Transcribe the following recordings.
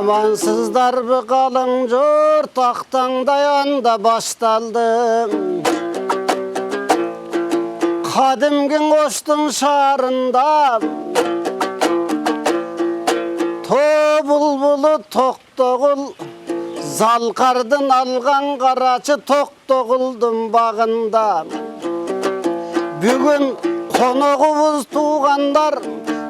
Amansızlar bir kalın jurt, aktangdayan baştaldı. Kadimgin koştun şarında, bulbulu toktoğul, zalkardın algan karaçı toktoğuldum bağında. Bugün konoğubuz tuğanlar,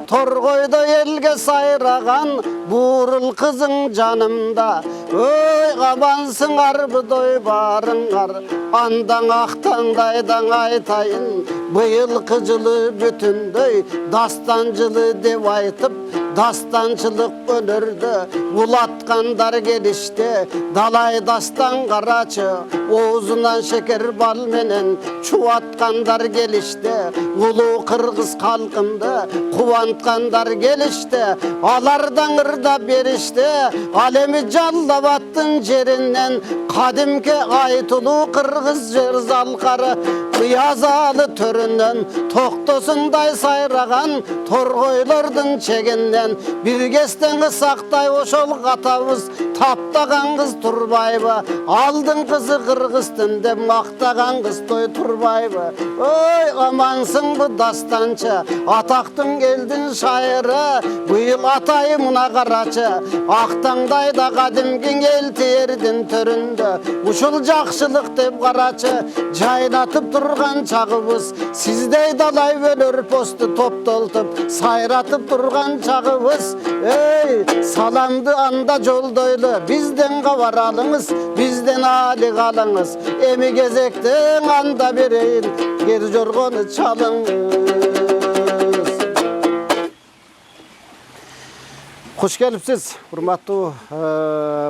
Torgoyda elge sayragan burul kızın canımda. Öy qabansın arbıdoy barıngar, andan aktandaydan aytayın. Bıyıl kıcılı bütündöy dastancılı dev aytıp, dastançılık önürde ulatkanlar gelişti. Dalay dastan karaçı, oğuzundan şeker bal menen çuvatkanlar gelişti. Ulu kırgız kalkındı, kuvantkanlar gelişti. Alardan ırda berişti, alemi callavattın jerinden. Kadimki aytulu kırgız jerzalkarı, yazalı töründen. Toktosunday sayragan torgoylardın çeginden. Bir kesteni saktay oşol katavuz, taptagan kız turbayba. Aldın kızı kırgıztın de maktagan kız toy turbayba. Oy amansın bu dastançı, ataktın geldin şairi. Bu yıl atayımına karaçı, aktangday da kadimgin eltiyerdin töründe. Uşul jakşılık dep karaçı, jaylatıp turgan çağıbız. Sizdey dalay bölür postu top doltup, sayratıp turgan çağıbız. Ey salamdı anda joldoylu, bizden kavaralınız, bizden ali kalınız. Emi gezekten anda bireyin, geri jorgonu çalınız. Hoş gelipsiz, hurmattуу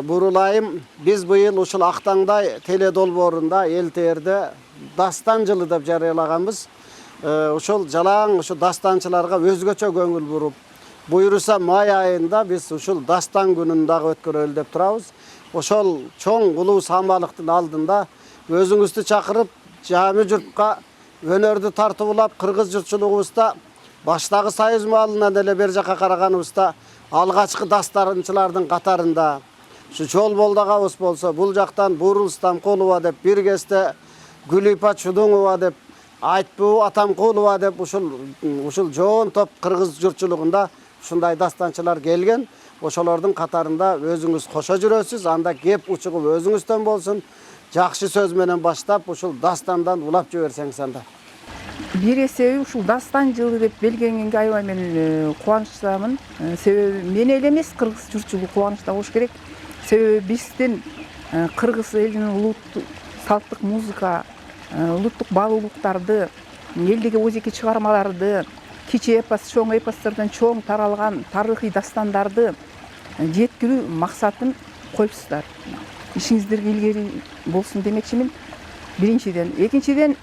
burulayım. Biz bu yıl uşul Aktangday teledolborunda elterde dastançılı dep jarıyaлаганбыз. Uşul жалаң uşu dastançılarga özgöçө көңүл буруp, buyursa may ayında biz uşul dastan gününde ötkөрөлү dep turabыз. Oşol çoң улуу самалыктын алдында өзүңүздү чакырып, жами журтка өнөрдү тартып улап, кыргыз журтчулугубузда баштагы союз маалынан эле бер жака караганыбызда алгачкы дастанчылардын катарында ушу Чолболдагабыз болсо, бул жактан Бурулстан Колова деп, бир кезде Гүлипа Чудуңова деп, Айтбуу Атамкулова деп ушул жоон топ кыргыз журтчулугунда ушундай дастанчылар келген. Ошолордун катарында өзүңүз кошо жүрөсүз, анда кеп учугуп өзүңүздөн болсун. Жакшы сөз менен баштап ушул dastandan улап жиберсеңиз анда. Бир эсеби ушул дастан жылы деп белгиленгенге аябай мен кубанычтамын. Себеби мен эле эмес, кыргыз журтчулугу кубанычта болуш керек. Себеби биздин кыргыз элинин улуттук салттык музыка, улуттук баалуулуктарды, элдеги өзеки чыгармаларды, кичи эпос, чоң эпостордон чоң таралган тарыхый дастандарды жеткирүү максатын коюпсуздар. Ишиңиздерге илгери болсун демекчимин. Биринчиден, экинчиден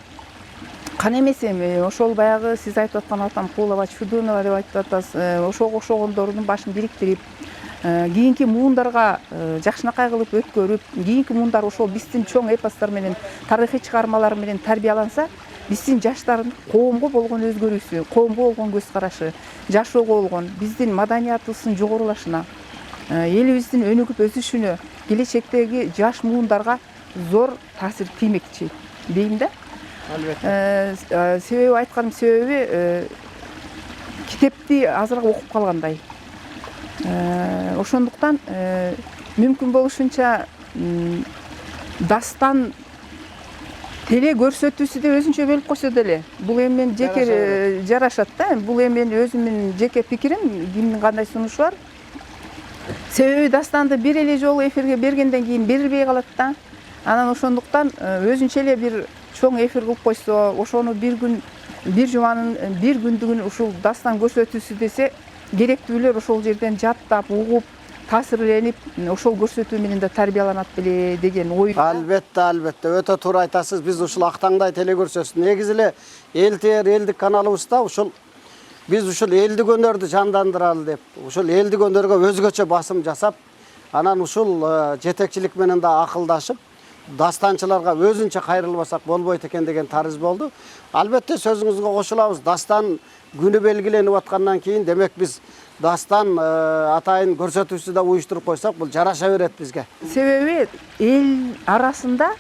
кана эмес эми ошол баягы сиз айтып аткан Атамкулова, Чудунова деп айтып атасыз, ошого окшогондордун башын бириктирип, кийинки муундарга жакшынакай кылып өткөрүп, кийинки муундар ошол биздин чоң эпостор менен, тарыхый чыгармалар менен тарбияланса, биздин жаштардын коомго болгон өзгөрүүсү, коомго болгон көз карашы, жашоого болгон биздин маданиятыбыздын жогорулашына, элибиздин өнүгүп өсүшүнө, келечектеги жаш муундарга зор таасир тиймекчи дейм да. Себеби айтканым себеби китепти азыраак окуп калгандай. Ошондуктан мүмкүн болушунча дастан теле көрсөтүүсү да өзүнчө бөлүп койсо деле. Бул эми мен жеке жарашат да. Бул эми мен өзүмдүн жеке пикирим, кимдин кандай сунушу бар. Себеби дастанды бир эле жолу эфирге бергенден кийин берилбей калат да. Анан ошондуктан өзүнчө эле бир чоң эфир кылып койсо, ошону бир күн, бир жуманын бир күндүгүн ушул дастан көрсөтүүсү десе, керектүүлөр ошол жерден жаттап, угуп, таасирленип, ошол көрсөтүү менен да тарбияланат беле деген ой. Албетте, өтө туура айтасыз. Биз ушул Актаңдай телекөрсөтүүсү негизи эле эл-тээр элдик каналыбызда ушул биз ушул элдик өнөрдү жандандыралы деп, ушул элдик өнөргө өзгөчө басым жасап, анан ушул жетекчилик менен да акылдашып, dastançılarga özünçe kayırılmasak bolboyt eken degen tarız boldu. Albatta sözünüzge koşulabız. Dastan günü belgilenip atkandan keyin demek biz дастан атайын көрсөтүүсү да уюштуруп койсок бул жараша берет бизге. Себеби эл арасында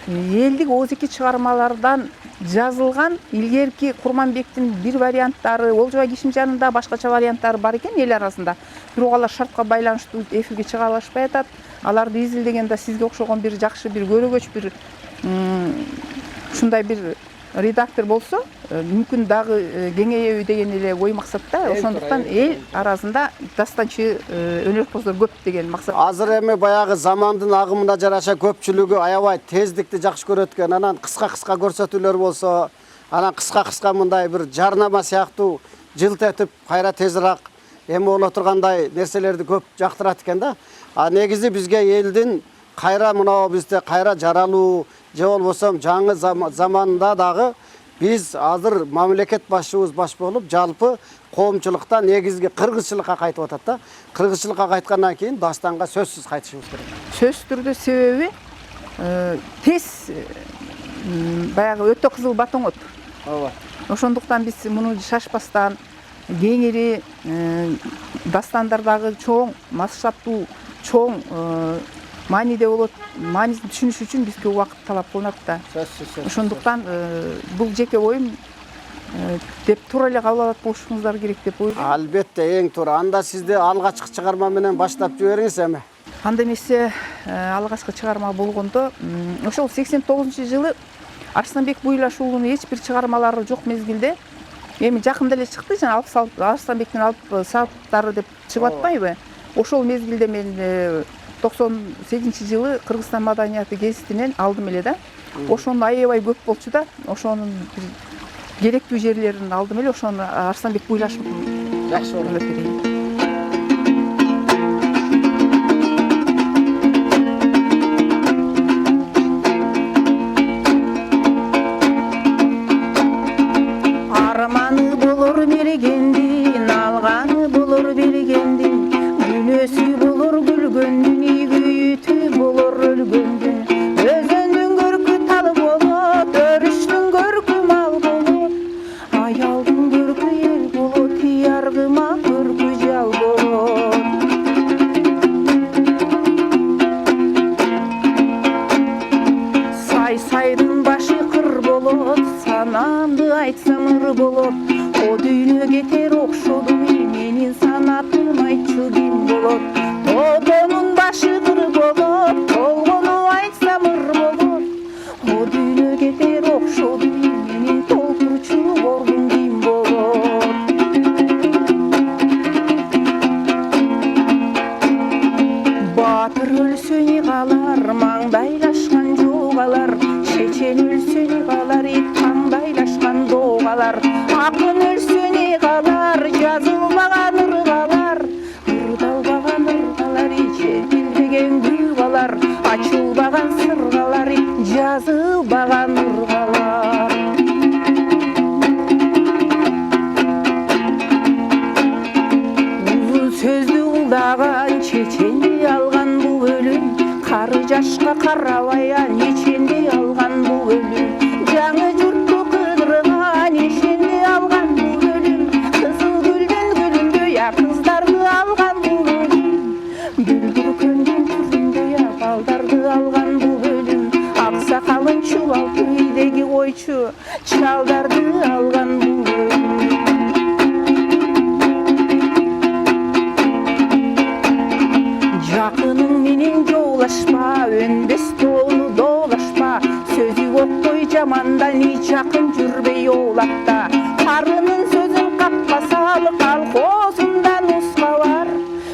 элдик озеки чыгармалардан жазылган илгерки Курманбектин бир варианттары, Олжобай Кишимжанында башкача варианттары бар экен эл арасында. Бирок алар шартка байланыштуу эфирге чыга алышпай атат. Аларды изилдегенде сизге окшогон бир жакшы бир көрөгөч бир ушундай бир редактор болсо, мүмкүн дагы кеңейеби деген эле ой максатта. Ошондуктан эл арасында дастанчы өнөрпоздор көп деген максат. Азыр эми баягы замандын агымына жараша көпчүлүгү аябай тездикти жакшы көрөт экен. Анан кыска көрсөтүүлөр болсо, анан кыска мындай бир жарнама сыяктуу жылт этип кайра тезирээк эме боло тургандай нерселерди көп жактырат экен да. А негизи бизге элдин кайра мына бизде кайра жаралуу же болбосо жаңы заманда дагы биз азыр мамлекет башчыбыз баш болуп жалпы коомчулукта негизги кыргызчылыкка кайтып атат да. Кыргызчылыкка кайткандан кийин дастанга сөзсүз кайтышыбыз керек. Сөзсүз түрдө себеби тез баягы өтө кызыл батоңот. Ооба. Ошондуктан биз муну шашпастан кеңири дастандардагы чоң масштабтуу чоң мааниде болот, маанисин түшүнүш үчүн бизге убакыт талап кылынат да. Сөзсүз. Ошондуктан бул жеке оюм деп туура эле кабыл алат болушуңуздар керек деп ойлойм. Албетте эң туура. Анда сизди алгачкы чыгарма менен баштап жибериңиз эми. Анда эмесе алгачкы чыгарма болгондо ошол 89-жылы Арыстанбек Буйлаш уулунун эч бир чыгармалары жок мезгилде эми жакында эле чыкты жана Арыстанбектин алып салыптары деп чыгып атпайбы? Ошол мезгилде мен 98-жылы Кыргызстан маданияты гезитинен алдым эле да. Ошону аябай көп болчу да. Ошонун керектүү жерлерин алдым эле. Ошону Арыстанбек Буйлаш Жакшы болот. Арманы болор бергендин, алганы болор бергендин, күнөөсү болор күлгөндүн, ийгүйүтү болор өлгөндүн. Өзөндүн көркү тал болот, өрүштүн көркү мал болот, аялдын көркү эл болот, яргыма көркү жал болот. Сайдын башы кыр болот, санамды айтсам ыр болот. О дүйнө кетер окшодум, менин санатым айтчу ким болот. Тодонун башы кыр болот, толгону айтсам ыр болот. О дүйнө кетер окшодум, менин толтурчу кордум ким болот. Батыр өлсө не калар, маңдайлашкан жогалар. Чечен өлсө не калар, таңдайлашкан догалар. Акын өлсө не калар, жазылбаган ыргалар. Ырдалбаган ыргалар, чертилбеген күйгалар. Ачылбаган сыргалар, жазылбаган ыргалар. Узун сөздү ылдаган, чеченди алган бул өлүм. Кары жашка карабаян, иченди алган бул өлүм. Жаңы журтту кыдырган, ишенди алган бул өлүм. Кызыл гүлдүн гүлүндөй, кыздарды алган бул өлүм. Бүлдүр көндүн түрүндөй, балдарды алган бул өлүм. Аксакалын чубалт үйдеги койчу, чалдарды алган бул өлүм. Жакының менен жолашпа, өнбес тоonu доолашпа. Сөзү окпой жамандан, жакын жүрбөй оолакта. Карынын сөзүн капка салы, колхозунда нуска бар.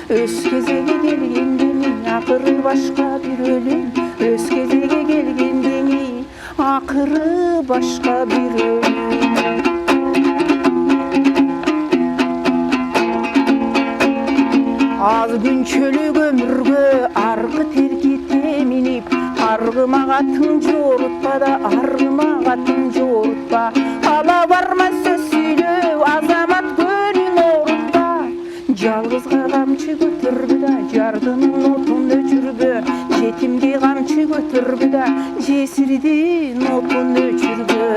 Өз кезеге келгенде акыры башка бир өлүм. Өз кезеге келгенде акыры башка бир өлүм. Аз күнчөлүк өмүргө аргы терките минип, аргымага тың жорутпа да, аргымага тың жорутпа. Ала барма сөз сүйлөп, азамат көнүн оорутпа. Жалгызга камчы көтөрбү да, жардынын отун өчүрбө. Жетимге камчы көтөрбү да, жесирдин отун өчүрбө.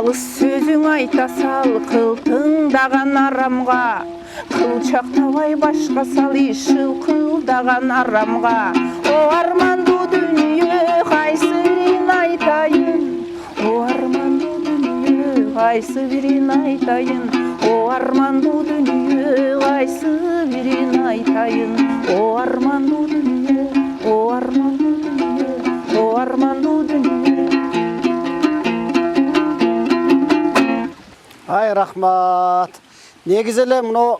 алыс сөзің айта сал, қылтыңдаған арамға, қылчақтабай башқа сал, шылқылдаған арамға. О арманды дүние қайсы бірін айтайын, о арманды дүние қайсы бірін айтайын, о арманды дүние қайсы бірін айтайын, о арманды дүние, о арманды дүние, о арманды дүние. Ай, рахмат. Негізі эле мынау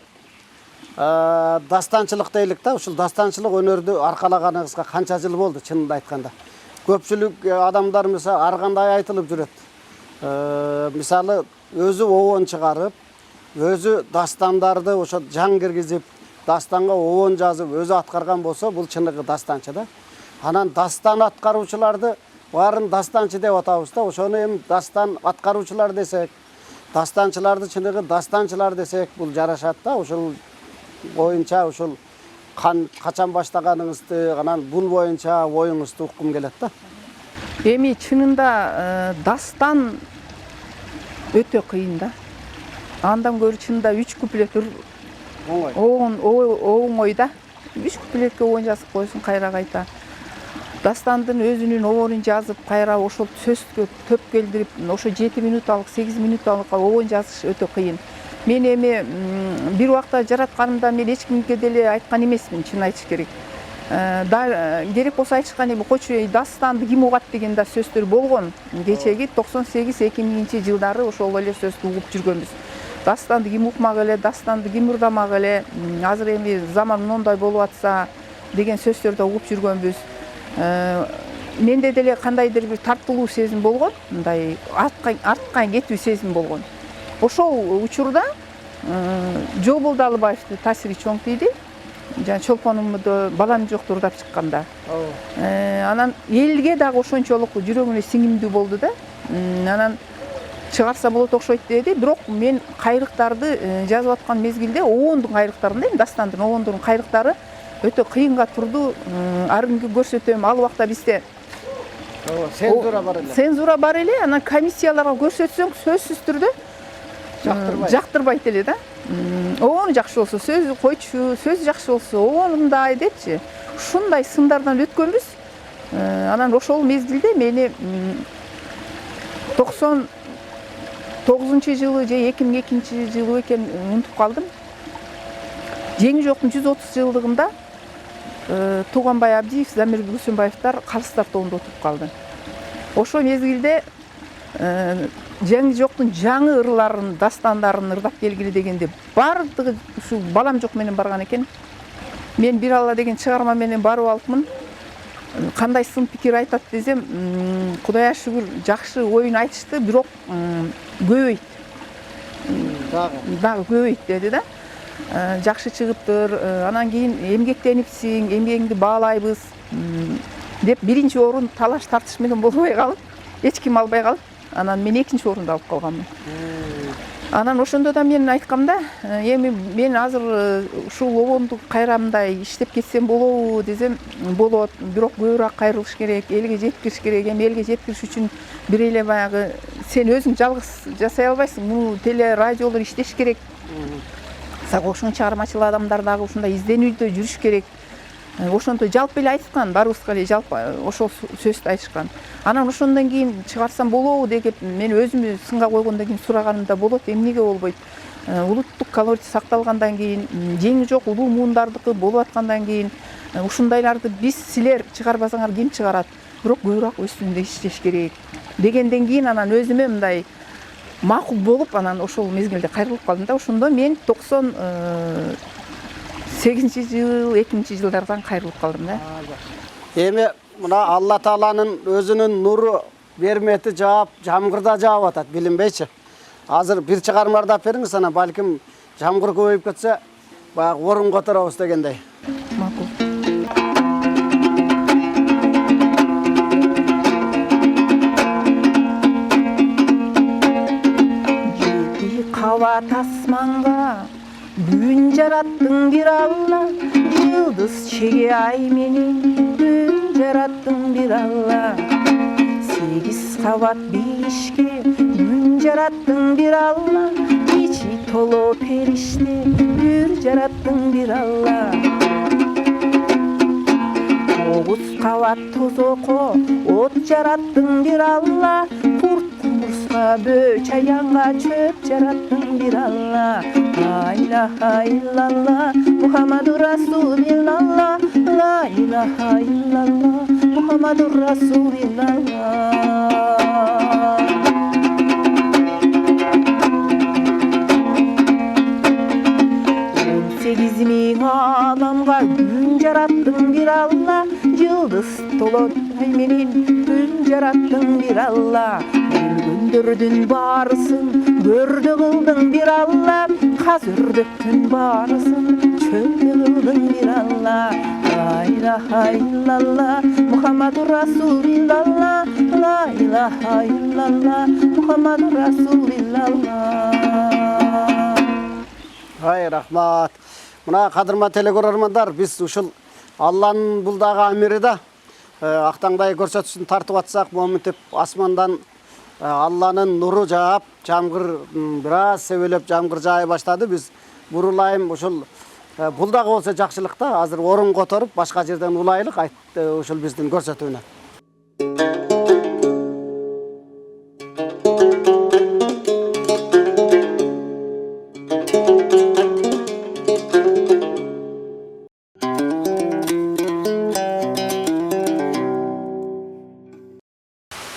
дастанчылык дейлик да, ушул дастанчылык өнөрдү аркалаганыңызга канча жыл болду чынында айтканда? Көпчүлүк адамдар мисалы ар кандай айтылып жүрөт. Мисалы өзү обон чыгарып, өзү дастандарды ошо жан киргизип, дастанга обон жазып, өзү аткарган болсо, бул чыныгы дастанчы да. Анан дастан аткаруучуларды баарын дастанчы деп атабыз да, ошону эми дастан аткаруучулар десек, дастанчыларды чыныгы дастанчылар десек, бул жарашат да. Ошол боюнча ушул качан баштаганыңызды, анан бул боюнча оюңузду уккум келет да. Эми чынында дастан өтө кыйын да. Андан көрү чынында 3 куплет оңой да. 3 куплетке оюн жазып койсун, кайра кайта. Дастандын өзүнүн обонун жазып, кайра ошол сөзгө төп келдирип, ошо 7 минуталык, 8 минуталык обон жазыш өтө кыйын. Мен эми бир убакта жаратканымда мен эч кимге деле айткан эмесмин, чын айтыш керек. Керек болсо айтышкан эми, койчу дастанды ким угат деген да сөздөр болгон. Кечеги 98-2000 жылдары ошол эле сөздү угуп жүргөнбүз. Дастанды ким укмак эле, дастанды ким ырдамак эле, азыр эми заман моундай болуп атса деген сөздөрдү угуп жүргөнбүз. Менде деле кандайдыр бир тартылуу сезим болгон, мындай арткан кетүү сезим болгон. Ошол учурда Жолбол Далыбаевдин таасири чоң тийди. Жана чолпонумду балам жок турдап чыкканда. Анан элге дагы ошончолук жүрөгүнө сиңимдүү болду да. Анан чыгарса болот окшойт деди. Бирок мен кайрыктарды жазып аткан мезгилде обондун кайрыктарында, дастандын обондун кайрыктары өтө кыйынга турду. Ар күнгү көрсөтөм, ал убакта бизде цензура бар эле. Цензура бар эле, анан комиссияларга көрсөтсөң сөзсүз түрдө жактырбайт эле да. Обону жакшы болсо сөзү койчу, сөзү жакшы болсо обонундай депчи. Ушундай сындардан өткөнбүз. Анан ошол мезгилде мени 99-жылы же 2002-жылы экен унутуп калдым. Жеңи жоктун 130 жылдыгында Туганбай Абдиев, Замир Гүлсүнбаевдар Калыстар тобунда отуруп калды. Ошол мезгилде Жаңы жоктун жаңы ырларын, дастандарын ырдап келгиле дегенде бардыгы ушу балам жок менен барган экен. Мен бир алла деген чыгарма менен барып алыпмын. Кандай сын пикир айтат десем, Кудайга шүгүр жакшы оюн айтышты, бирок көбөйт. Дагы көбөйт деди да. Жакшы чыгыптыр. Анан кийин эмгектенипсиң, эмгегиңди баалайбыз деп биринчи орун талаш тартыш менен болбой калып, эч ким албай калып, анан мен экинчи орунду алып калганмын. Анан ошондо да мен айткамда, эми мен азыр ушул обонду кайра мындай иштеп кетсем болобу десем, болот, бирок көбүрөөк кайрылыш керек, элге жеткириш керек. Эми элге жеткириш үчүн бир эле баягы сен өзүң жалгыз жасай албайсың, муну теле радиолор иштеш керек. Ошон чыгармачыл адамдар дагы ушундай изденүүдө жүрүш керек. Ошондо жалпы эле айткан, барыбызга эле жалпы ошол сөздү айтышкан. Анан ошондон кийин чыгарсам болобу деп мен өзүмө сынга койгондон кийин сураганымда болот, эмнеге болбойт. Улуттук колорит сакталгандан кийин, жеңи жок улуу муундардыкы болуп аткандан кийин ушундайларды биз силер чыгарбасаңар ким чыгарат? Бирок көбүрөөк үстүндө иштеш керек дегенден кийин анан өзүмө мындай макул болуп, анан ошол мезгилде кайрылып калдым да. Ошондо мен 98-жыл, 2000-жылдардан кайрылып калдым да. Эми мына Алла Тааланын өзүнүн нуру бермети жаап, жамгырда жаап атат, билинбейчи. Азыр бир чыгарма ырдап бериңиз, анан балким жамгыр көбөйүп кетсе, баягы орун которобуз дегендей. Макул. Кабат асманга күн жараттың бир алла, жылдыз чеге ай менен күн жараттың бир алла. 8 кабат бейишке күн жараттың bir Алла, içi tolu perişte bir жараттың bir Алла. Тоғыз қабат тозоқо от жараттың bir Алла, құрт құмырсқа бөч аяңға чөп жараттың bir Алла. La ilahe illallah Muhammedur Resulillah, la ilahe illallah Muhammedur Resulillah. 18.000 адамға күн жараттың bir Алла, жылдыз толот ай менен күн жараттың bir Алла. Өлгөндөрдүн барысын көрдө кылдың bir Алла, казырды күн барысын чөлдө кылдың bir Алла. La ilahe illallah Muhammedur Resulillah, la ilahe illallah Muhammedur Resulillah. Ай, рахмат. Мына кадырма телекөрөрмандар, биз ушул Алланын бул дагы амири да актаңдай көрсөтүүсүн тартып атсак, моминтип асмандан Алланын нуру жаап, жамгыр бир аз себелеп жамгыр жаай баштады. Биз бурулайым ушул бул дагы болсо жакшылык да, азыр орун которуп башка жерден улайлык ушул биздин көрсөтүүнө.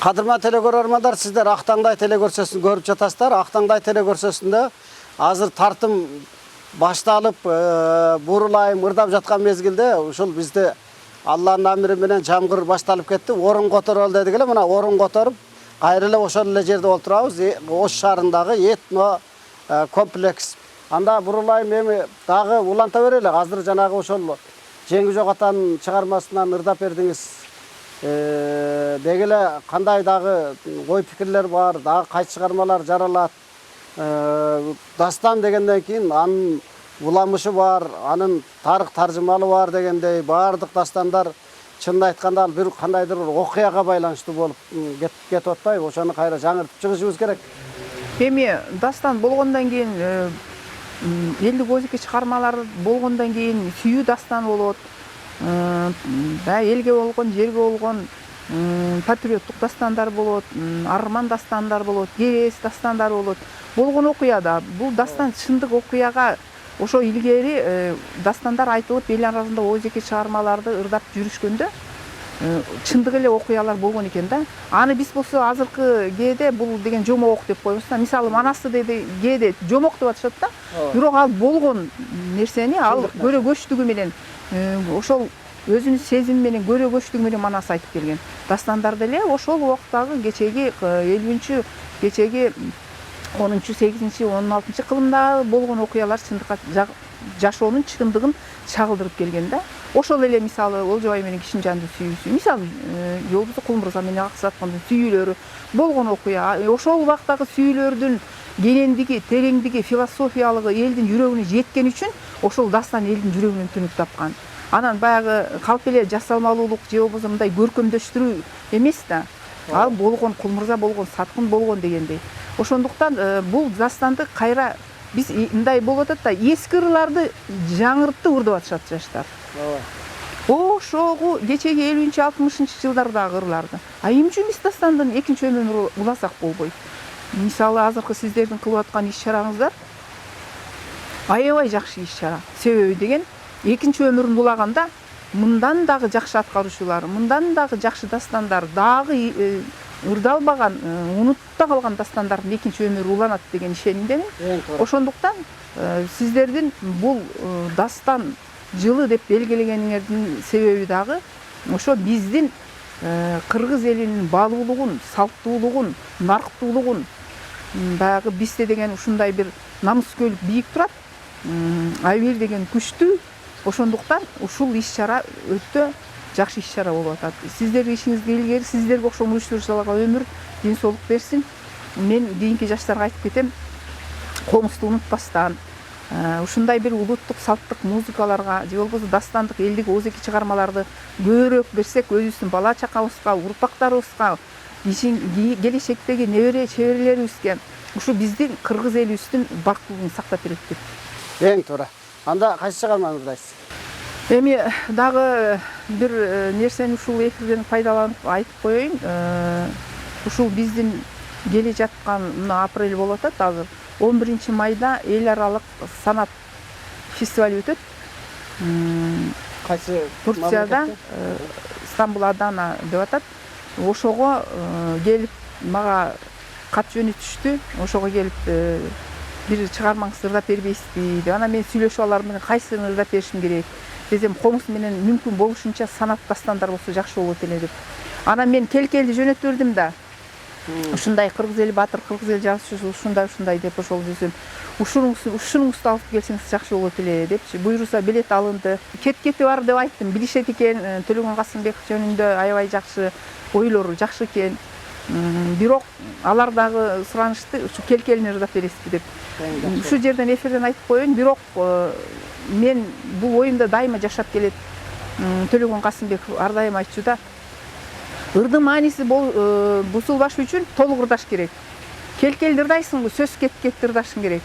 Кадырма телекөрөрмандар, сиздер Актаңдай телекөрсөсүн көрүп жатасыздар. Актаңдай телекөрсөсүндө азыр тартым башталып, бурулайым ырдап жаткан мезгилде ушул бизде Алланын амири менен жамгыр башталып кетти. Орун которолу дедик эле, мына орун которуп, кайра эле ошол эле жерде отурабыз. Ош шаарындагы этно комплекс. Анда бурулайым эми дагы уланта берели. Азыр жанагы ошол Жеңги Жок атанын чыгармасынан ырдап бердиңиз. Дегеле кандай дагы ой пикирлер бар, дагы кайсы чыгармалар жаралат. Дастан дегенден кийин анын уламышы бар, анын тарых таржымалы бар дегендей баардык дастандар чынын айтканда бир кандайдыр окуяга байланыштуу болуп кетип атпайбы? Ошону кайра жаңыртып чыгышыбыз керек. Эми дастан болгондон кийин элдик өзүкө чыгармалар болгондон кийин сүйүү дастан болот. Элге болгон, жерге болгон патриоттук дастандар болот, арман дастандар болот, керес дастандар болот. Болгон окуяда бул дастан чындык окуяга ошо илгери дастандар айтылып эл арасында өзеке чыгармаларды ырдап жүрүшкөндө чындык эле окуялар болгон экен да. Аны биз болсо азыркы кээде бул деген жомок деп коебуз да. Мисалы манасы деди кээде жомок деп атышат да. Бирок ал болгон нерсени ал көрө көчтүгү менен ошол өзүнүн сезими менен көрө көчтүгү менен манас айтып келген. Дастандар деле ошол убактагы кечеги 50-чү кечеги 10-чу, 8-чи, 16-чы кылымда болгон окуялар чындыкка жашоонун чындыгын чагылдырып келген да. Ошол эле мисалы Олжобай менен Кичинжандын сүйүүсү, мисалы Жолдузу Кулмурза менен Аксаткандын сүйүүлөрү болгон окуя. Ошол убактагы сүйүүлөрдүн кенендиги, тереңдиги, философиялыгы элдин жүрөгүнө жеткен үчүн ошол дастан элдин жүрөгүнөн түнүп тапкан. Анан баягы калп эле жасалмалуулук же болбосо мындай көркөмдөштүрүү эмес да. Ал болгон, Кулмурза болгон, Саткын болгон дегендей. Ошондуктан бул дастанды кайра биз мындай болуп атат да, эски ырларды жаңыртып ырдап атышат жаштар. Ошогу кечеги 50-чы, 60-чы жылдардагы ырларды. Эмне үчүн биз дастандын экинчи өмүрүн уласак болбойт? Мисалы азыркы сиздердин кылып аткан иш-чараңыздар аябай жакшы иш-чара. Себеби деген экинчи өмүрүн улаганда мындан дагы жакшы аткаруучулар, мындан дагы жакшы дастандар, дагы ырдалбаган, унутта калган дастандардын экинчи өмүрү уланат деген ишенимдемин. Ошондуктан сиздердин бул дастан жылы деп белгилегениңердин себеби дагы ошо биздин кыргыз элинин баалуулугун, салттуулугун, нарктуулугун, баягы бизде деген ушундай бир намыскөйлүк бийик турат, айбир деген күчтүү. Ошондуктан ушул иш-чара өтө жакшы иш-чара болуп атат. Сиздердин ишиңизге илгери, сиздерге окшогон уюштуруучуларга өмүр, ден соолук берсин. Мен кийинки жаштарга айтып кетем, комузду унутпастан, ушундай бир улуттук салттык музыкаларга же болбосо дастандык элдик өзеки чыгармаларды көбүрөөк берсек, өзүбүздүн бала чакабызга, урпактарыбызга, келечектеги небере чеберелерибизге ушу биздин кыргыз элибиздин барктуулугун сактап берет деп. Эң туура. Анда кайсы чыгарманы ырдайсыз? Эми дагы бир нерсени ушул эфирден пайдаланып айтып коеюн. Ушул биздин келе жаткан мына апрель болуп атат азыр. 11 майда эл аралык санат фестиваль өтөт. Кайсы Турцияда Стамбул Адана деп атат. Ошого келип мага кат жөнөтүштү. Ошого келип бир чыгармаңызды ырдап бербейсизби деп. Ана мен сүйлөшүп алар менен кайсысын ырдап беришим керек десем, комуз менен мүмкүн болушунча санат дастандар болсо жакшы болот эле деп. Ана мен келкелди жөнөтүп бердим да. Ушундай кыргыз эли баатыр, кыргыз эли жазуучусу ушундай деп ошол десем, ушунуңузду алып келсеңиз жакшы болот эле депчи. Буйруса билет алынды. Кеткети бар деп айттым. Билишет экен, Төлөгөн Касымбеков жөнүндө аябай жакшы ойлору жакшы экен. Бирок алар дагы суранышты, ушу келкелин ырдап бересизби деп. Ушу жерден эфирден айтып коеюн. Бирок мен бул оюмда дайыма жашап келет. Төлөгөн Касымбеков ар дайым айтчу да, ырдын мааниси бузулбаш үчүн толук ырдаш керек. Келкелди ырдайсыңбы, сөз кетти ырдашың керек.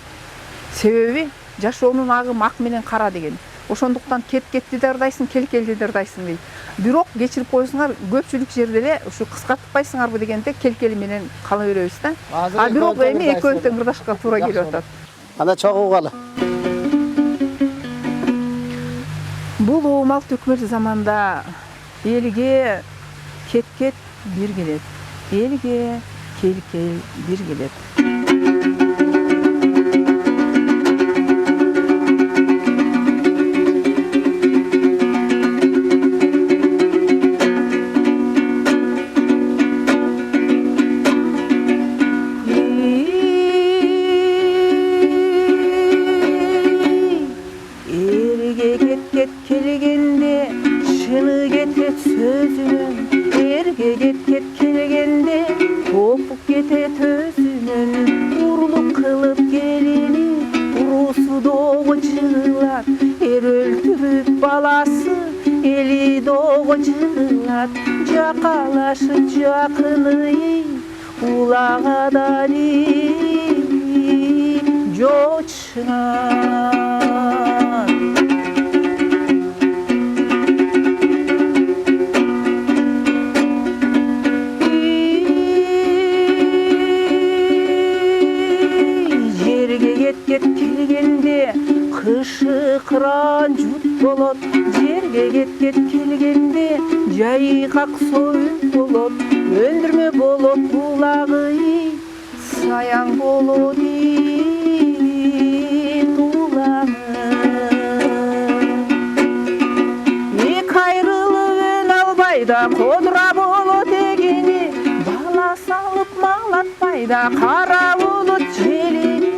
Себеби жашоонун агымы ак менен кара деген. Ошондуктан кетти да ырдайсың, келкелди да ырдайсың дейт. Бирок кечирип коесуңар, көпчүлүк жерде эле ушу кыскартпайсыңарбы дегенде келкели менен кала беребиз да. Бирок эми экөө тең ырдашка туура келип атат. Анда чогуу калы. Бул оомалт өкмөт заманда элге кеткет бир келет, элге келкел бир келет. Элге кеткет келгенде шыны кетет сөзүнөн, эрге кеткет келгенде топук кетет өзүнөн. Урлук кылып келини уруусу доого жыгылат, эр өлтүрүп баласы эли доого жыгылат. Жакалашып жакыны улагадари жочунат. Келгенде кышы кыран жут болот, жерге кеткет келгенде жайкак союп болот. Өндүрмө болот булагы, саяң болот тулаңы. Эки айрылып өн албай да кодура болот эгени, бала салып малатпай да кара болот желени.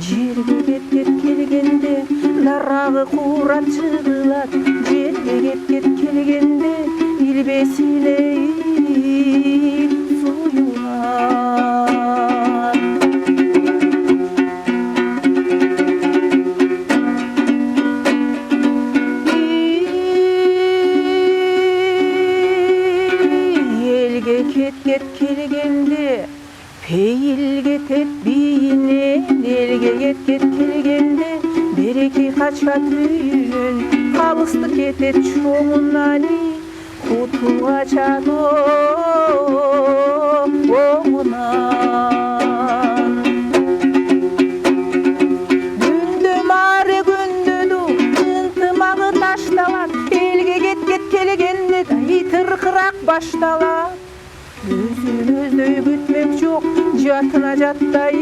Жерге кеткет келгенде дарагы курап жыгылат, жерге кеткет келгенде илбесине суюлат. Элге кеткет келгенде пейил кетет бийинен, элге кеткет келгенде береки качат үйүнөн. Калыстык кетет чоңунан, куту качат оңунан. Күндө маре күндөдү ынтымагы ташталат, элге кеткет келгенде итыркырак башталат. Өзүн өздөй күтмөк жок, жатына жаттай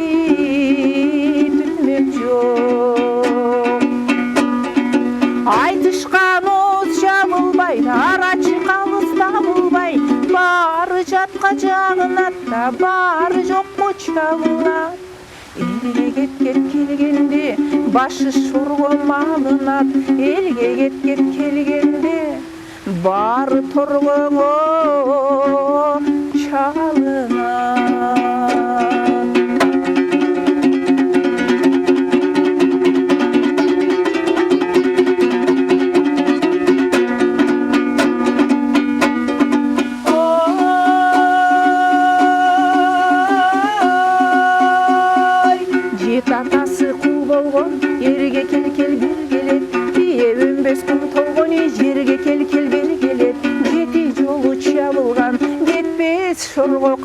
түтмөк жок. Айтышкан оз жабылбай, арачы калыс табылбай, баары жатка жагынат да баары жокко чабылат. Элге кеткет келгенде башы шорго малынат, элге кеткет келгенде баары торгоңо чалынат.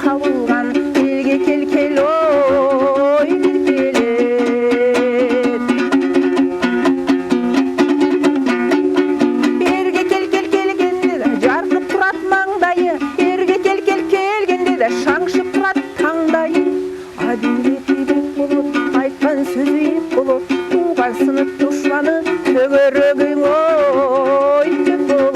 кабылган элге кел ой келет. Эрге кел келгенде да жаркып турат маңдайы, эрге кел келгенде да шаңшып турат таңдайы. Адилети бек болот, айткан сөзү эп болот, тууган сынып душманы төгөрөгүң ой деп болот.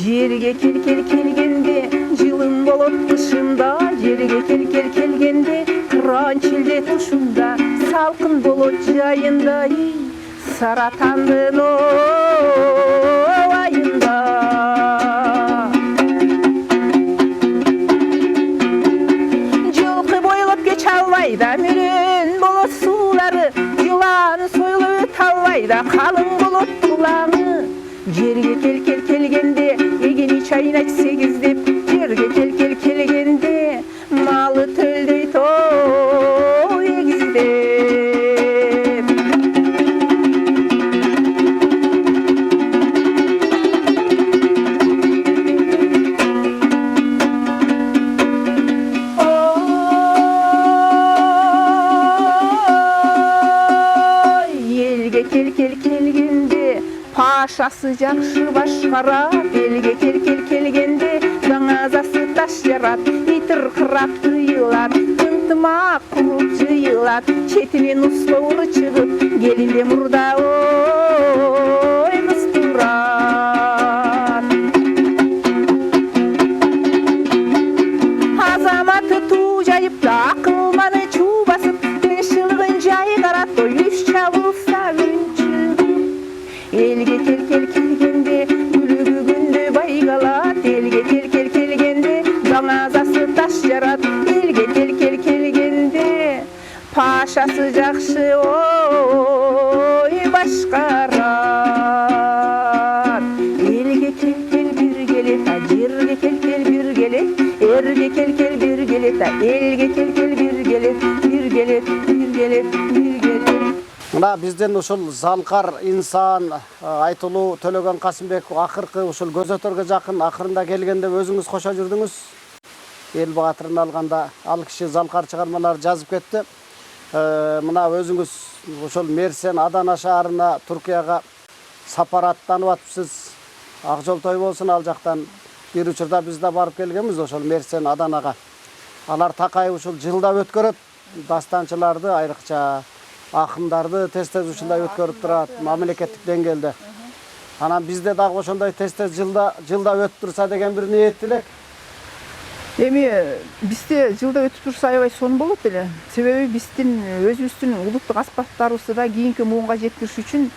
Жерге кел келгенде жылым болот тышында, жерге кел келгенде кыранчилде тушунда, салкын болот жайында, саратандын айында. Жылкы бойлоп кеч албайда, мөрөн болот суулары, жылан сойлоп өтө албайда, калың болот булаңы. Жерге кел келгенде эгени чайнайт сегиздеп, жерге кел келгенде малы төлдөйт ой эгиздеп. Элге кел келгенде пашасы жакшы башкарат, элге кел келгенде жаңазасы таш жарат, итир кырап тыйылат, ынтымак куруп жыйылат, четинен услоору чыгып келинде мурда ой кыз турат. Азаматы туу жайып да акылманы чуу басып, тынччылыгын жайгарат, ой үч чабылса элге кел келгенде күлүгү күндө байгалат, элге кел келгенде жаңазасы таш жарат, элге кел келгенде пашасы жакшы ой башкарат. Элге кел бир келет, жерге кел бир келет, эрге кел бир келет, элге кел бир келет, бир келет. Мына бизден ушул залкар инсан айтылуу Төлөгөн Касымбеков акыркы ушул көзөтөргө жакын акырында келгенде өзүңүз кошо жүрдүңүз. Эл баатырын алганда ал киши залкар чыгармалар жазып кетти. Мына өзүңүз ушул Мерсен Адана шаарына Туркияга сапар аттанып атыпсыз. Ак жол той болсун, ал жактан бир учурда биз да барып келгенбиз ошол Мерсен Аданага. Алар такай ушул жылда өткөрөт дастанчыларды, айрыкча акындарды тез ушундай өткөрүп турат мамлекеттик деңгээлде. Анан бизде дагы ошондой тез жылда өтүп турса деген бир ниет элек. Эми бизде жылда өтүп турса аябай сонун болот эле. Себеби биздин өзүбүздүн улуттук аспаптарыбызды да кийинки муунга жеткириш үчүн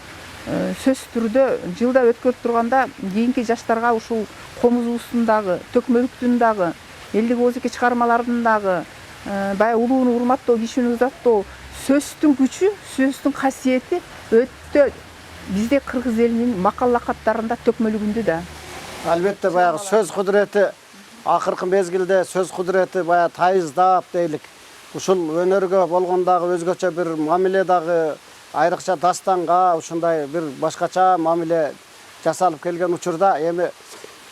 сөзсүз түрдө жылда өткөрүп турганда кийинки жаштарга ушул комузубуздун дагы, төкмөлүктүн дагы, элдик оозеке чыгармалардын дагы баягы улууну урматтоо, кишини узаттоо, сөзтүн күчү, сөзтүн касиети өтө бизде кыргыз элинин макал лакаттарында төкмөлүгүндө да. Албетте баягы сөз кудурети акыркы мезгилде сөз кудурети баягы тайыздап дейлик. Ушул өнөргө болгондагы өзгөчө бир мамиле дагы айрыкча дастанга ушундай бир башкача мамиле жасалып келген учурда эми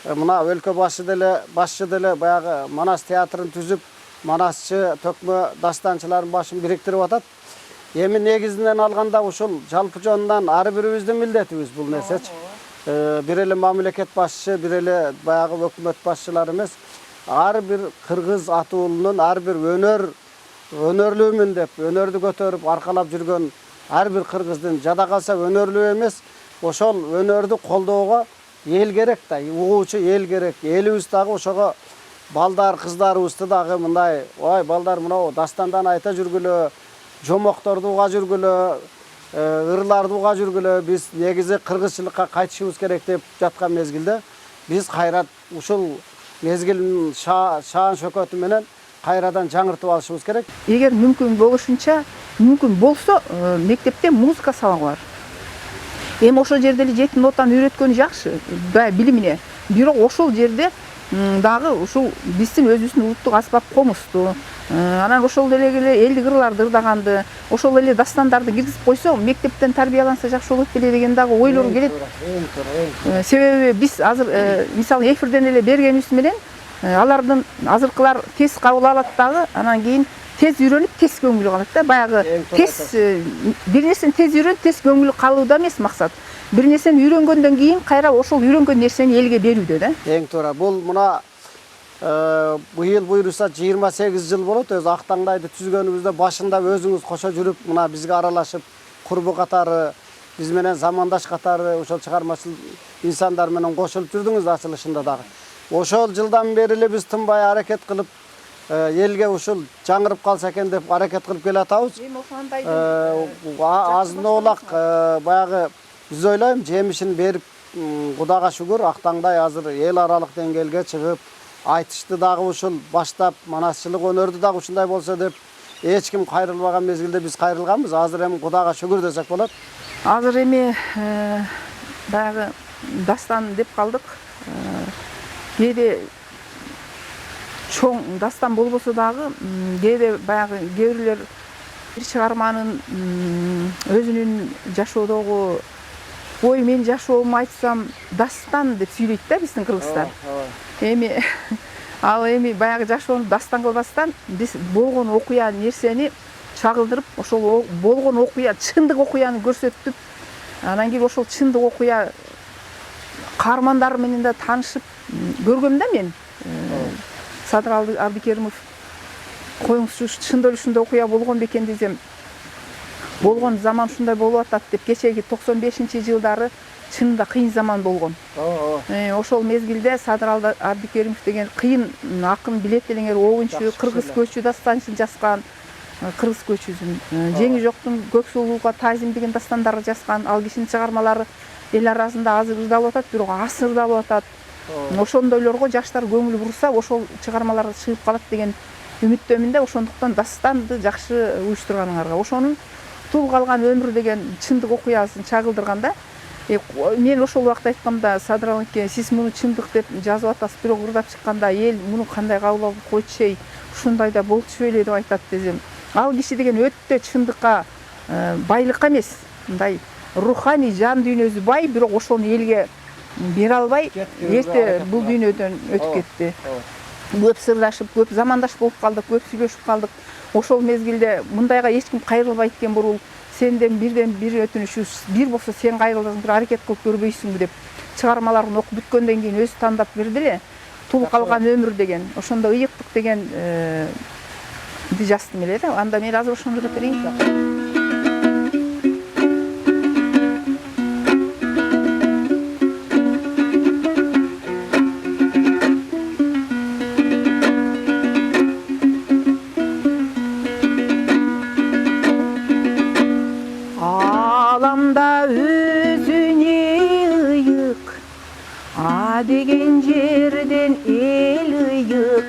мына өлкө башчы деле баягы Манас театрын түзүп, манасчы, төкмө дастанчылардын башын бириктирип атат. Эми негизинен алганда ушул жалпы жонунан ар бирибиздин милдетибиз бул нерсечи. Бир эле мамлекет башчы, бир эле баягы өкмөт башчылары эмес, ар бир кыргыз атуулунун ар бир өнөрлүүмүн деп, өнөрдү көтөрүп аркалап жүргөн ар бир кыргыздын жада калса өнөрлүү эмес, ошол өнөрдү колдоого эл керек да, угуучу эл керек. Элибиз дагы ошого балдар, кыздарыбызды дагы мындай, ой балдар мына дастандан айта жүргүлө, жомокторду уга жүргүлө, ырларды уга жүргүлө, биз негизи кыргызчылыкка кайтышыбыз керек деп жаткан мезгилде биз кайра ушул мезгилдин шаан шөкөтү менен кайрадан жаңыртып алышыбыз керек. Эгер мүмкүн болушунча, мүмкүн болсо мектепте музыка сабагы бар. Эми ошол жерде эле жети нотаны үйрөткөн жакшы, билимине. Бирок ошол жерде дагы ушул биздин өзүбүздүн улуттук аспап комузду, анан ошол эле элдик ырларды ырдаганды, ошол эле дастандарды киргизип койсо, мектептен тарбияланса жакшы болот беле деген дагы ойлор келет. Себеби биз азыр мисалы эфирден эле бергенибиз менен алардын азыркылар тез кабыл алат дагы, анан кийин тез үйрөнүп, тез көңүлү калат да. Баягы тез бир нерсени тез үйрөнүп, тез көңүлү калууда эмес максат. Бир нерсени үйрөнгөндөн кийин кайра ошол үйрөнгөн нерсени элге берүүдө да. Эң туура. Бул мына быйыл буйруса 28 жыл болот. Өз Актаңдайды түзгөнүбүздө башында өзүңүз кошо жүрүп, мына бизге аралашып, курбу катары, биз менен замандаш катары ошол чыгармачыл инсандар менен кошулуп жүрдүңүз ачылышында дагы. Ошол жылдан бери эле биз тынбай аракет кылып, элге ушул жаңырып калса экен деп аракет кылып келатабыз. Эми ошондой Азын-оолак баягы биз ойлойм жемишин берип, Кудайга шүгүр, Актаңдай азыр эл аралык деңгээлге чыгып, айтышты дагы ушул баштап, манасчылык өнөрдү дагы ушундай болсо деп эч ким кайрылбаган мезгилде биз кайрылганбыз. Азыр эми Кудайга шүгүр десек болот. Азыр эми баягы дастан деп калдык. Кээде чоң дастан болбосо дагы, кээде баягы кээ бирлер бир чыгарманын өзүнүн жашоодогу ой мен жашоомду айтсам дастан деп сүйлөйт да биздин кыргыздар. Эми ал эми баягы жашоону дастан кылбастан биз болгон окуя нерсени чагылдырып, ошол болгон окуя, чындык окуяны көрсөтүп, анан кийин ошол чындык окуя каармандары менен да таанышып көргөм да мен. Садыр Абдикеримов коюңузчу чындап эле ушундай окуя болгон бекен десем, болгон заман ушундай болуп атат деп, кечеги 95-жылдары чынында кыйын заман болгон. Ошол мезгилде Садыр Абдикеримов деген кыйын акын, билет элеңер оюнчу, кыргыз көчү дастанчын жазган, кыргыз көчүсүн, жеңи жоктун көк сулууга тазим деген дастандарды жазган. Ал кишинин чыгармалары эл арасында азыр ырдалып атат, бирок ас ырдалып атат. Ошондойлорго жаштар көңүл бурса, ошол чыгармалар чыгып калат деген үмүттөмүн да. Ошондуктан дастанды жакшы уюштурганыңарга, ошонун тул калган өмүр деген чындык окуясын чагылдырганда, мен ошол убакта айткамда, Садыр аке, сиз муну чындык деп жазып атасыз, бирок ырдап чыкканда эл муну кандай кабыл алып койчу, ушундай да болчу беле деп айтат десем, ал киши деген өтө чындыкка, байлыкка эмес, мындай руханий жан дүйнөсү бай, бирок ошону элге бере албай, эрте бул дүйнөдөн өтүп кетти. Көп сырлашып, көп замандаш болуп калдык, көп сүйлөшүп калдык. Ошол мезгилде мындайга эч ким кайрылбайт экен бурул, сенден бир өтүнүшүбүз, бир болсо сен кайрыласың, бир аракет кылып көрбөйсүңбү деп чыгармаларын окуп бүткөндөн кийин өзү тандап берди эле. Тул калган өмүр деген, ошондо ыйыктык деген жаздым эле да. Анда мен азыр ошону ырдап берейин. Аламда өзүне ыйык, деген жерден эл ыйык,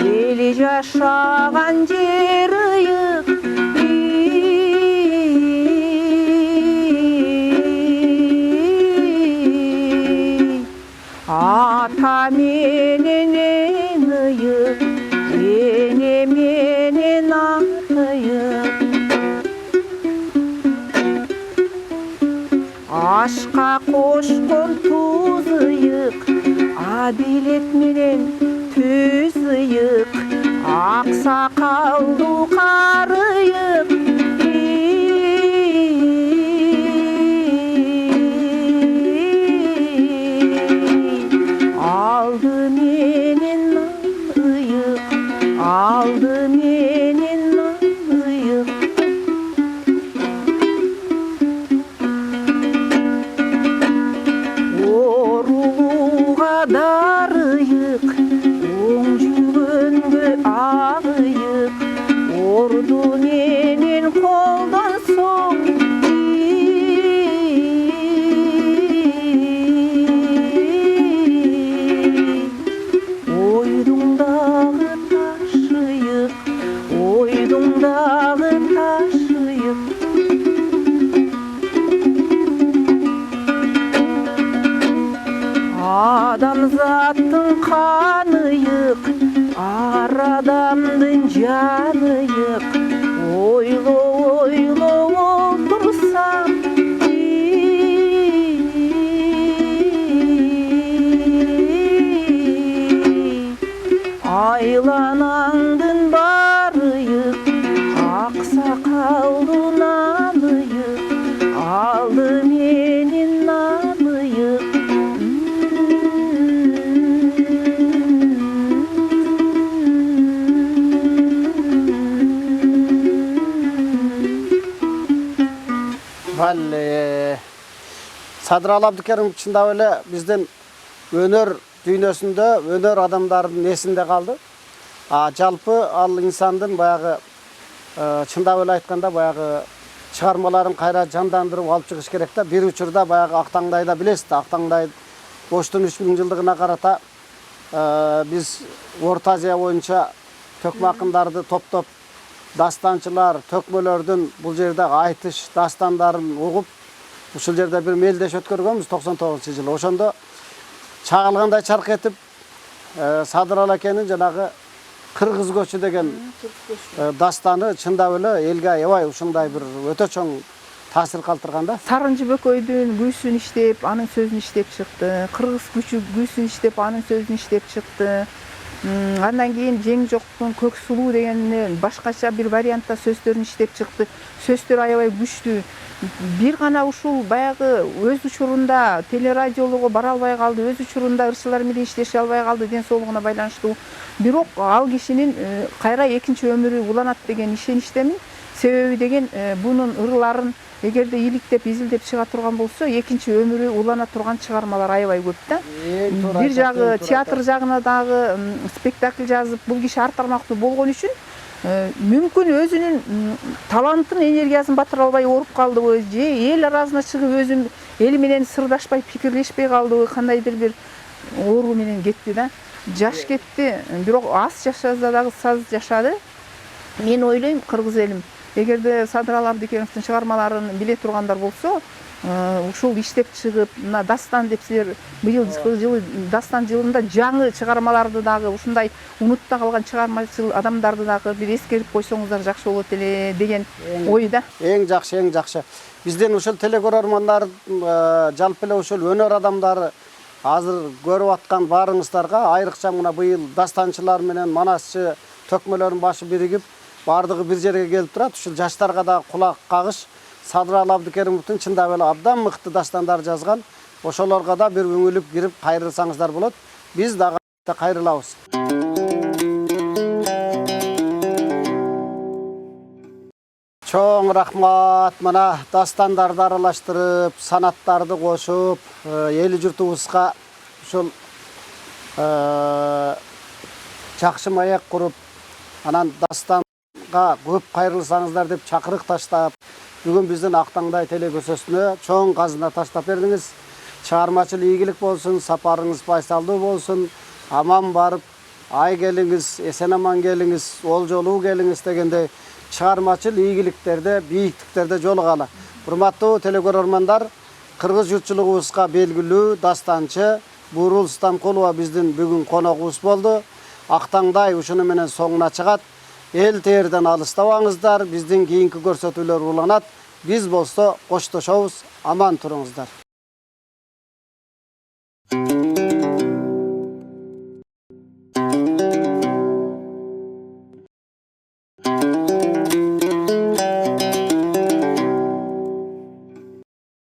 эли жашаган жер ыйык. Ата менен эң ыйык, эне менен атыйык. Ашка кошкон туз ыйык, адилет менен түз ыйык, ак сакалдуу кар ыйык. Алды менен ыйык, алды менен ыйык. Дар ыйык, оң жүгөнгө ак ыйык, орду менен колдон соң. Ойдуңдагы таш ыйык, Бар адамдын жаныйык, ойлоп отурсам, айланаңдын барыйык, ак сакалдынан ыйык, алды менин наныйык. Садыралы Абдыкеримов чындап эле биздин өнөр дүйнөсүндө өнөр адамдардын эсинде калды. Жалпы ал инсандын баягы чындап эле айтканда баягы чыгармаларын кайра жандандырып алып чыгыш керек да. Бир учурда баягы Актаңдайда билесиз, Актаңдай Оштун 3000 жылдыгына карата биз Орто Азия боюнча төкмө акындарды топтоп дастанчылар, төкмөлөрдүн бул жерде айтыш дастандарын угуп, ушул жерде бир мелдеш өткөргөнбүз 99-жылы. Ошондо чагылгандай чарк этип Садыралы акенин жанагы Кыргыз көчү деген дастаны чындап эле элге аябай ушундай бир өтө чоң таасир калтырган да. Сарынчы бөкөйдүн күйсүн иштеп, анын сөзүн иштеп чыкты. Кыргыз күйсүн иштеп, анын сөзүн иштеп чыкты. Андан кийин Жең жоктун Көк сулуу деген башкача бир вариантта сөздөрүн иштеп чыкты. Сөздөр аябай күчтүү. Бир гана ушул баягы өз учурунда телерадиолого бара албай калды, өз учурунда ырчылар менен иштеше албай калды ден соолугуна байланыштуу. Бирок ал кишинин кайра экинчи өмүрү уланат деген ишеничтемин. Себеби деген бунун ырларын эгерде иликтеп, изилдеп чыга турган болсо, экинчи өмүрү улана турган чыгармалар аябай көп да. Бир жагы театр жагына дагы спектакль жазып, бул киши ар тармактуу болгон үчүн мүмкүн өзүнүн талантын, энергиясын батыра албай ооруп калдыбы, же эл арасына чыгып өзүн эл менен сырдашпай, пикирлешпей калдыбы, кандайдыр бир оору менен кетти да. Жаш кетти, бирок аз жашаса дагы саз жашады. Мен ойлойм, кыргыз элим, эгерде Садыралы Абдыкеримовдун чыгармаларын биле тургандар болсо, ушул иштеп чыгып, мына дастан деп силер быйыл жылы дастан жылында жаңы чыгармаларды дагы ушундай унутта калган чыгармачыл адамдарды дагы бир эскерип койсоңуздар жакшы болот эле деген ойда. Эң жакшы, эң жакшы. Биздин ушул телекөрөрмандар, жалпы эле ушул өнөр адамдары азыр көрүп аткан баарыңыздарга айрыкча мына быйыл дастанчылар менен манасчы төкмөлөрдүн башы биригип, бардыгы бир жерге келип турат. Ушул жаштарга да кулак кагыш. Садыралы Абдыкеримовдун чындап эле абдан мыкты дастандар жазган. Ошолорго да бир үңүлүп кирип кайрылсаңыздар болот. Биз дагы кайрылабыз. Чоң рахмат. Мына дастандарды аралаштырып, санаттарды кошуп, эл журтубузга ушул жакшы маек куруп, анан дастанга көп кайрылсаңыздар деп чакырык таштап, бүгүн биздин Актаңдай телекөзөсүнө чоң казына таштап бердиңиз. Чыгармачыл ийгилик болсун, сапарыңыз байсалдуу болсун, аман барып, ай келиңиз, эсен аман келиңиз, ол жолуу келиңиз дегендей чыгармачыл ийгиликтерде, бийиктиктерде жолугалы. Урматтуу телекөрөрмандар, кыргыз журтчулугубузга белгилүү дастанчы Бурул Станкулова биздин бүгүн коногубуз болду. Актаңдай ушуну менен соңуна чыгат. Эл терден алыстабаңыздар, биздин кийинки көрсөтүүлөр уланат. Биз болсо коштошобуз, аман туруңуздар.